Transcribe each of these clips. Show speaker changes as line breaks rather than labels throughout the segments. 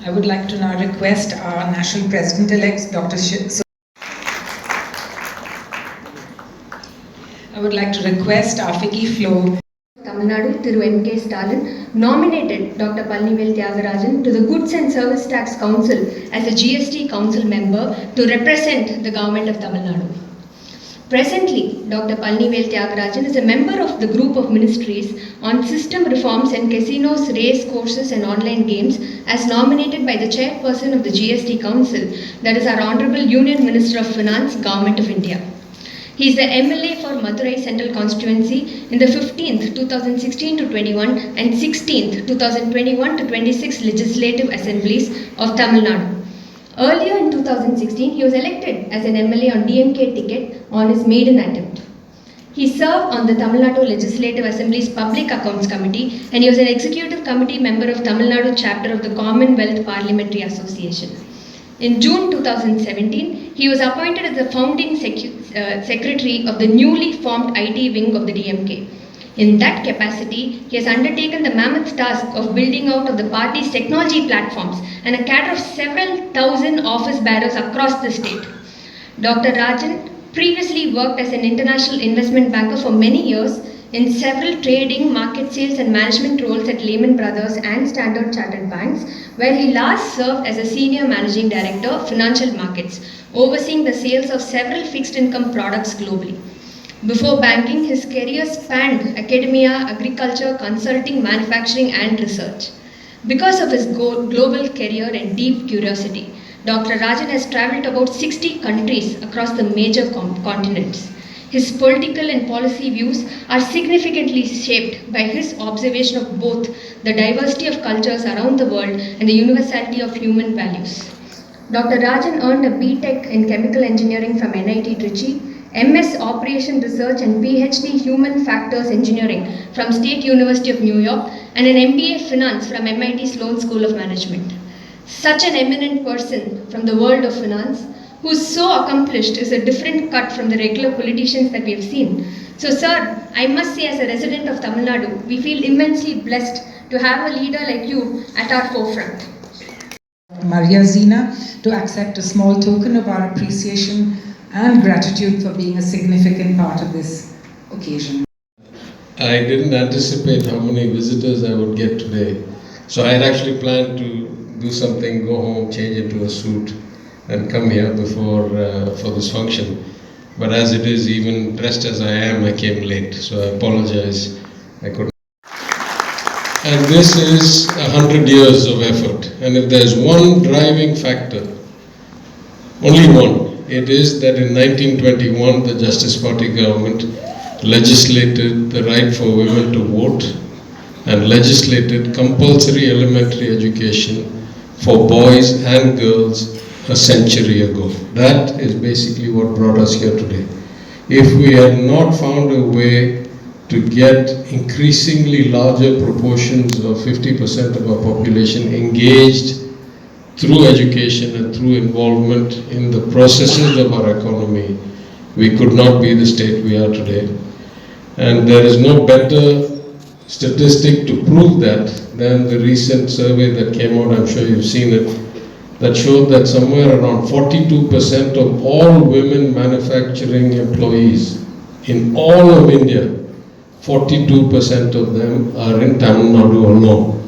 I would like to now request our National President-elect, I would like to request our Ficci floor.
Tamilnadu, Thiru M.K. Stalin, nominated Dr. Palanivel Thiagarajan to the Goods and Service Tax Council as a GST Council member to represent the government of Tamil Nadu. Presently, Dr. Palanivel Thiagarajan is a member of the group of ministries on system reforms and casinos, race courses and online games as nominated by the chairperson of the GST Council, that is our Honorable Union Minister of Finance, Government of India. He is the MLA for Madurai Central Constituency in the 15th 2016 to 21 and 16th 2021 to 26 legislative assemblies of Tamil Nadu. Earlier in 2016, he was elected as an MLA on DMK ticket on his maiden attempt. He served on the Tamil Nadu Legislative Assembly's Public Accounts Committee and he was an executive committee member of Tamil Nadu chapter of the Commonwealth Parliamentary Association. In June 2017, he was appointed as the founding secretary of the newly formed IT wing of the DMK. In that capacity, he has undertaken the mammoth task of building out of the party's technology platforms and a cadre of several thousand office bearers across the state. Dr. Rajan previously worked as an international investment banker for many years in several trading, market sales and management roles at Lehman Brothers and Standard Chartered Banks, where he last served as a senior managing director of financial markets, overseeing the sales of several fixed income products globally. Before banking, his career spanned academia, agriculture, consulting, manufacturing and research. Because of his global career and deep curiosity, Dr. Rajan has travelled about 60 countries across the major continents. His political and policy views are significantly shaped by his observation of both the diversity of cultures around the world and the universality of human values. Dr. Rajan earned a B.Tech in Chemical Engineering from NIT Trichy, MS Operation Research and PhD Human Factors Engineering from State University of New York and an MBA Finance from MIT Sloan School of Management. Such an eminent person from the world of finance who is so accomplished is a different cut from the regular politicians that we have seen. So sir, I must say as a resident of Tamil Nadu, we feel immensely blessed to have a leader like you at our forefront.
Maria Zina to accept a small token of our appreciation and gratitude for being a significant part of this occasion.
I didn't anticipate how many visitors I would get today. So I had actually planned to do something, go home, change into a suit and come here before for this function. But as it is, even dressed as I am, I came late. So I apologize. I couldn't. And this is 100 years of effort. And if there's one driving factor, only one, it is that in 1921, the Justice Party government legislated the right for women to vote and legislated compulsory elementary education for boys and girls a century ago. That is basically what brought us here today. If we had not found a way to get increasingly larger proportions of 50% of our population engaged through education and through involvement in the processes of our economy, we could not be the state we are today. And there is no better statistic to prove that than the recent survey that came out, I'm sure you've seen it, that showed that somewhere around 42% of all women manufacturing employees in all of India, 42% of them are in Tamil Nadu alone.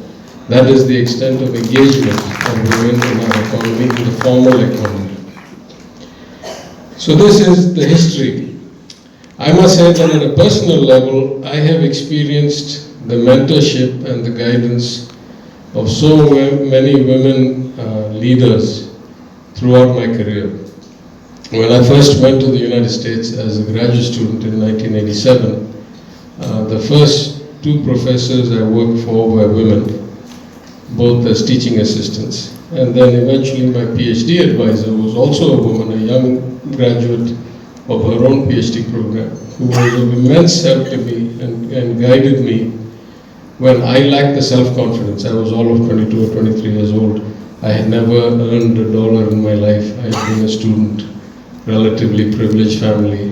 That is the extent of engagement of women in our economy, in the formal economy. So this is the history. I must say that at a personal level, I have experienced the mentorship and the guidance of so many women leaders throughout my career. When I first went to the United States as a graduate student in 1987, the first two professors I worked for were women, both as teaching assistants. And then eventually my PhD advisor was also a woman, a young graduate of her own PhD program, who was of immense help to me and guided me when I lacked the self-confidence. I was all of 22 or 23 years old. I had never earned $1 in my life. I had been a student, relatively privileged family.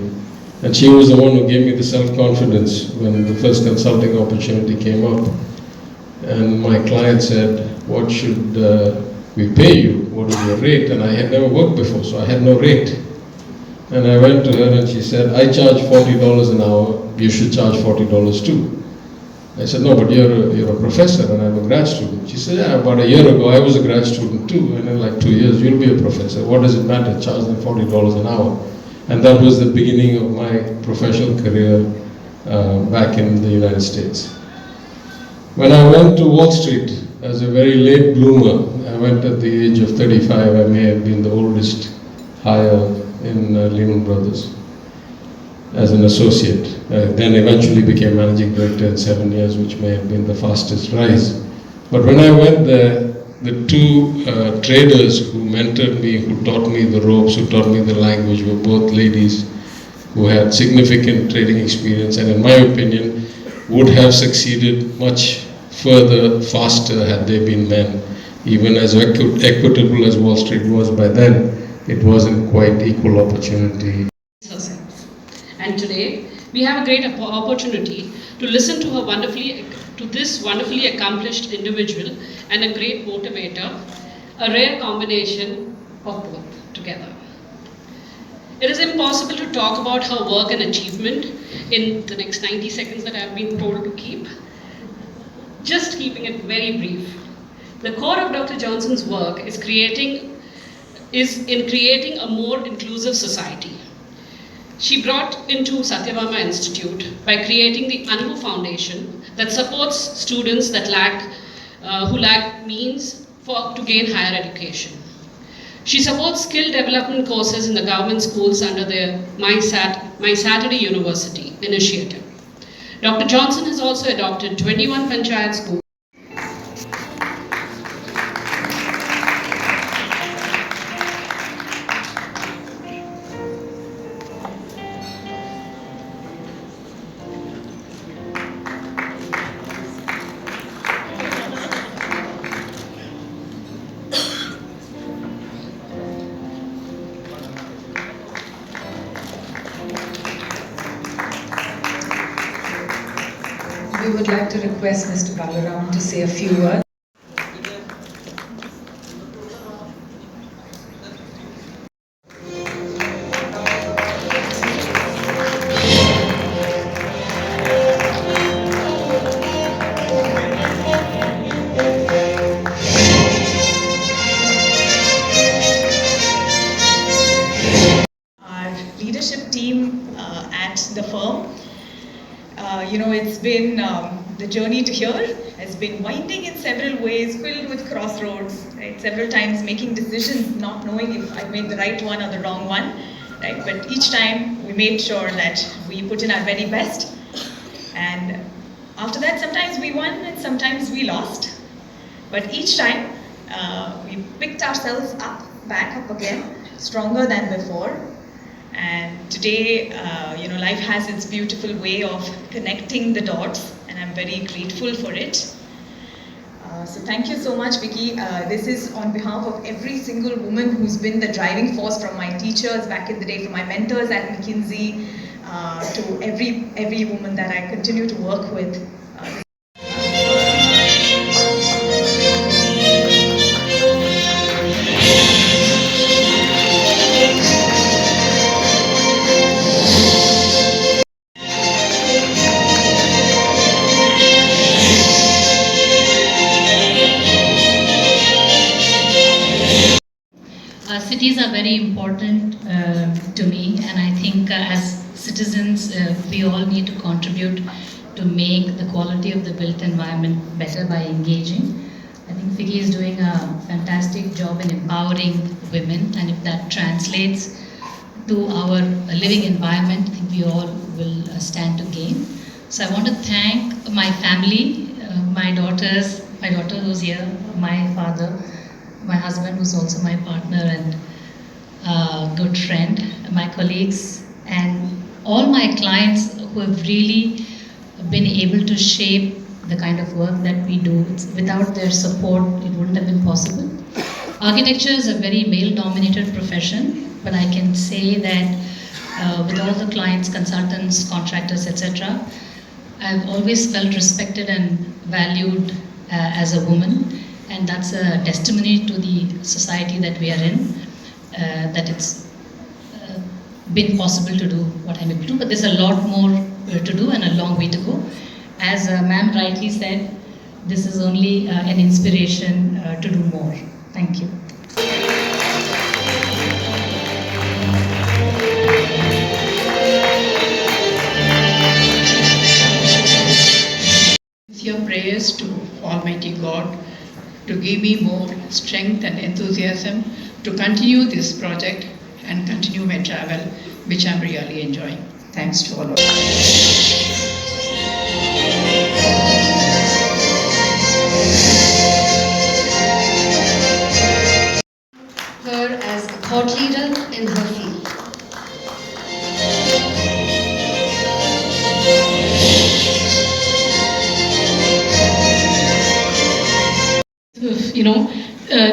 And she was the one who gave me the self-confidence when the first consulting opportunity came up. And my client said, what should we pay you, what is your rate? And I had never worked before, so I had no rate. And I went to her and she said, I charge $40 an hour, you should charge $40 too. I said, no, but you're a professor and I'm a grad student. She said, yeah, about a year ago I was a grad student too, and in like 2 years you'll be a professor. What does it matter? Charge them $40 an hour. And that was the beginning of my professional career back in the United States. When I went to Wall Street as a very late bloomer, I went at the age of 35. I may have been the oldest hire in Lehman Brothers as an associate. Then eventually became managing director in 7 years, which may have been the fastest rise. But when I went there, the two traders who mentored me, who taught me the ropes, who taught me the language, were both ladies who had significant trading experience, and in my opinion, would have succeeded much further, faster had they been men. Even as equitable as Wall Street was by then, it wasn't quite equal opportunity.
Herself. And today, we have a great opportunity to listen to this wonderfully accomplished individual and a great motivator, a rare combination of both together. It is impossible to talk about her work and achievement in the next 90 seconds that I've been told to keep. Just keeping it very brief. The core of Dr. Johnson's work is in creating a more inclusive society. She brought into Satyabama Institute by creating the Anubhu Foundation that supports students that who lack means to gain higher education. She supports skill development courses in the government schools under the My Saturday University initiative. Dr. Johnson has also adopted 21 Panchayat schools.
We would like to request Mr. Balaram to say a few words.
Our leadership team at the firm. It's been the journey to here has been winding in several ways, filled with crossroads, right? Several times making decisions, not knowing if I made the right one or the wrong one, right? But each time we made sure that we put in our very best. And after that, sometimes we won and sometimes we lost. But each time we picked ourselves back up again, stronger than before. And today, life has its beautiful way of connecting the dots, and I'm very grateful for it. So thank you so much, Vicky. This is on behalf of every single woman who's been the driving force, from my teachers back in the day, from my mentors at McKinsey, to every woman that I continue to work with.
Cities are very important to me, and I think as citizens we all need to contribute to make the quality of the built environment better by engaging. I think Ficci is doing a fantastic job in empowering women, and if that translates to our living environment, I think we all will stand to gain. So I want to thank my family, my daughter who's here, my father, my husband who's also my partner and good friend, my colleagues, and all my clients who have really been able to shape the kind of work that we do. Without their support, it wouldn't have been possible. Architecture is a very male-dominated profession, but I can say that with all the clients, consultants, contractors, etc., I've always felt respected and valued as a woman. and that's a testimony to the society that we are in, that it's been possible to do what I'm able to do, but there's a lot more to do and a long way to go. As ma'am rightly said, this is only an inspiration to do more. Thank you.
With your prayers to Almighty God to give me more strength and enthusiasm to continue this project and continue my travel, which I'm really enjoying. Thanks to all of you.
Her as a thought leader in her field.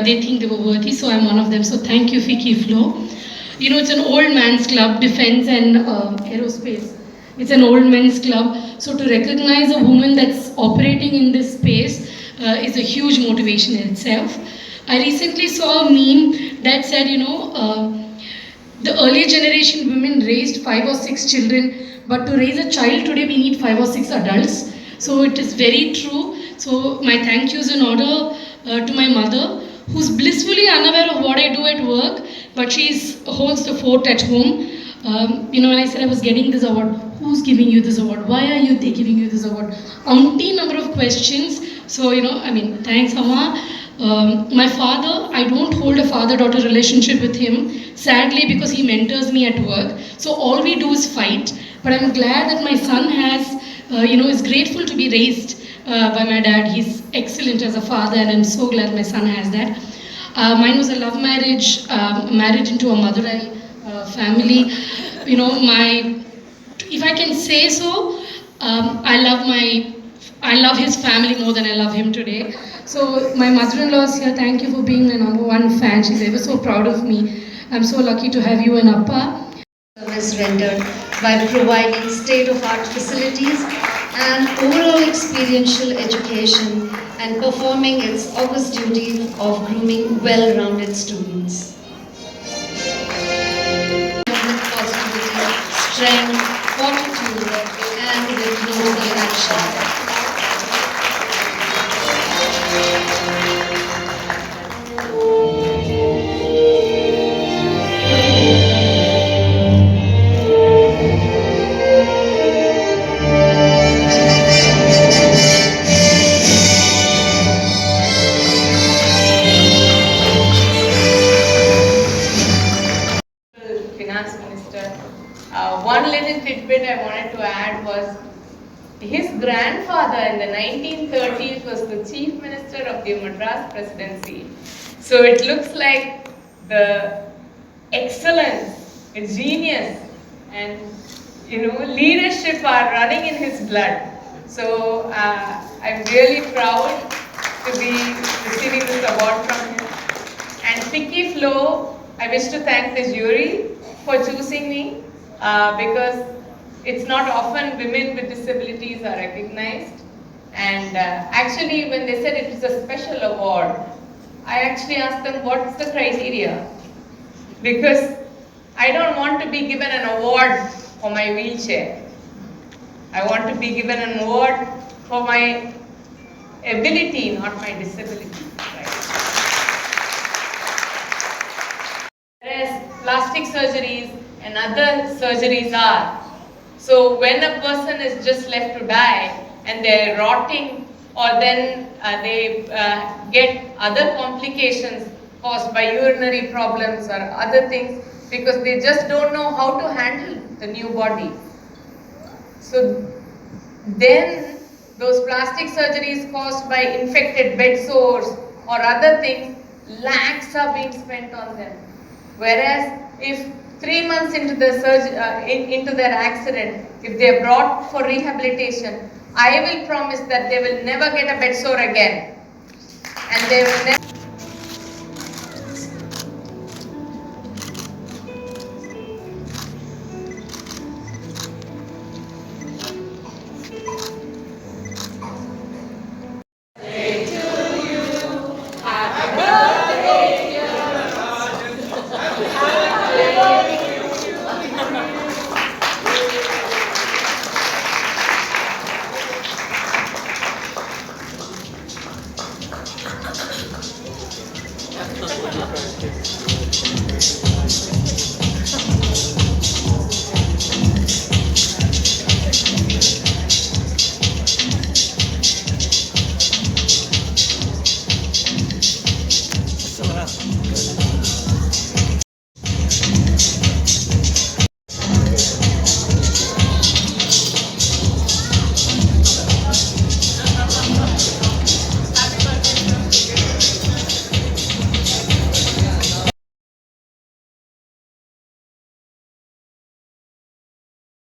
They think they were worthy, so I'm one of them. So thank you, Ficci Flo. It's an old man's club, defense and aerospace. It's an old men's club. So to recognize a woman that's operating in this space is a huge motivation in itself. I recently saw a meme that said, the earlier generation women raised 5 or 6 children, but to raise a child today we need 5 or 6 adults. So it is very true. So my thank yous in order to my mother, who's blissfully unaware of what I do at work, but she holds the fort at home. When I said I was getting this award, who's giving you this award? Why are they giving you this award? Umpteen number of questions. So, thanks, Amma. My father, I don't hold a father-daughter relationship with him, sadly, because he mentors me at work. So all we do is fight. But I'm glad that my son is grateful to be raised by my dad. He's excellent as a father, and I'm so glad my son has that. Mine was a love marriage, marriage into a Madurai family. If I can say so, I love his family more than I love him today. So my mother-in-law is here. Thank you for being my #1 fan. She's ever so proud of me. I'm so lucky to have you and Appa.
Service rendered by providing state-of-art facilities and overall experiential education and performing its august duty of grooming well-rounded students. Positivity, strength, fortitude, and with noble action.
Finance Minister. One little tidbit I wanted to add was his grandfather in the 1930s was the Chief Minister of the Madras Presidency. So it looks like the excellence, genius, and leadership are running in his blood. So I'm really proud to be receiving this award from him. And Ficci Flo, I wish to thank the jury for choosing me because it's not often women with disabilities are recognized. And actually, when they said it was a special award, I actually asked them what's the criteria, because I don't want to be given an award for my wheelchair. I want to be given an award for my ability, not my disability. Whereas plastic surgeries and other surgeries are. So when a person is just left to die and they're rotting, or then they get other complications caused by urinary problems or other things because they just don't know how to handle the new body. So then those plastic surgeries caused by infected bed sores or other things, lakhs are being spent on them. Whereas if 3 months into into their accident, if they are brought for rehabilitation, I will promise that they will never get a bed sore again. And they will never